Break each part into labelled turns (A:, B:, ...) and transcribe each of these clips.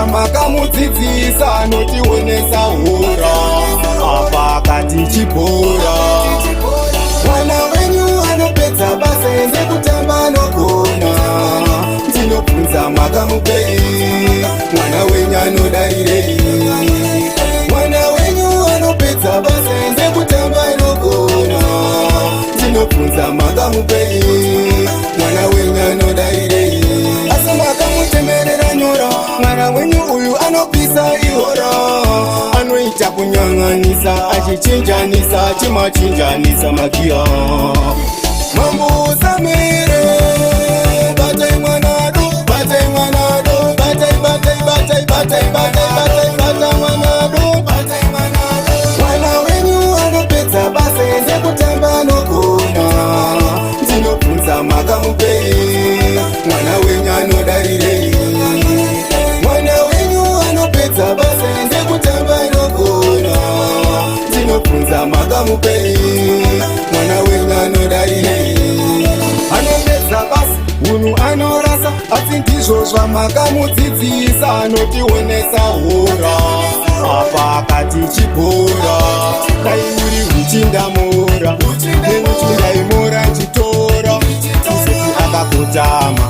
A: zvamakamudzidzisa anotionesa hura apa katichipora. Mwana wenyu anopedza basa ende kutamba nogona, ndinobvunza makamupei? Mwana wenyu anodarirei? Mwana wenyu anopedza basa ende kutamba nogona, ndinobvunza makamupei? Mwana wenyu anodarirei? Asi makamutemerera nyora. Mwana wenyu uyu anopisa ihora, anoita kunyang'anisa achichinjanisa chimachinjanisa makia. Mamusamire batai mwanadu, batai mwanadu, batai batai batai batai batai batai batai mwanadu, batai mwanadu. Mwana wenyu anopedza basa ende kutamba nogona, ndinobvunza makamupei? Mwana wenyu anodarirei? Mwana wenyu anopedza basa ende kutamba nogona, ndinobvunza makamupei? Mwana wenyu anodarirei? Anopedza basa unhu anorasa, asi ndizvo zvamakamudzidzisa anotionesa hura apa katichipora. Dai uri uchindamora nemuchindaimora chitora, Tusuku akakotama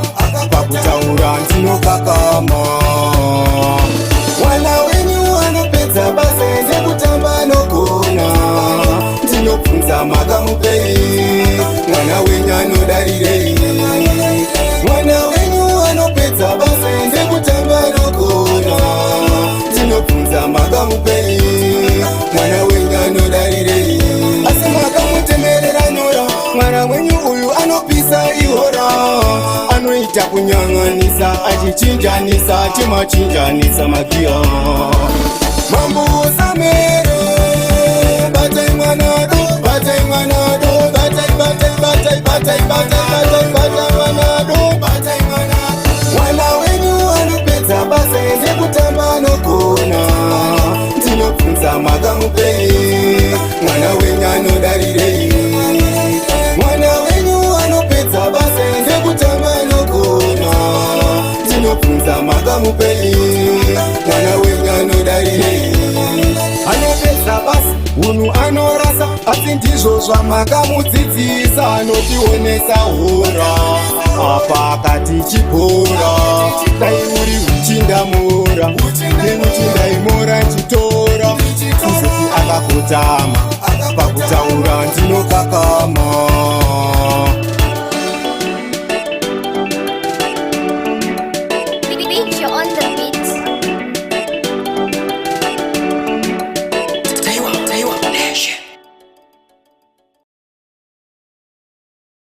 A: pakutaura ndinokakama. Mwana wenyu anopedza basa ende kutamba nogona, ndinobvunza makamupei? Mwana wenyu anodarirei? Mwana wenyu anopedza basa ende kutamba nogona, ndinobvunza makamupei? Mwana wenyu anodarirei? Asi makamutemerera nyora. Mwana wenyu uyu anopisa ihora, anoita kunyang'anisa achichinjanisa chimachinjanisa makia. Mamusamere batai mwanadu, batai mwanadu, batai batai batai batai batai batai batai mwanadu, batai mwanadu. Mwana wenyu anopedza basa ende kutamba nogona, ndinobvunza makamupei? Mwana wenyu anodarirei? Mwana wenyu anopedza basa ende kutamba nogona, ndinobvunza makamupei? Mwana wenyu anodarirei? Anopedza basa unhu anorasa, asi ndizvo zvamakamudzidzisa anotionesa hura apa katichipora. Dai uri uchindamora nemuchindaimora chitora, Tusuku akakotama pakutaura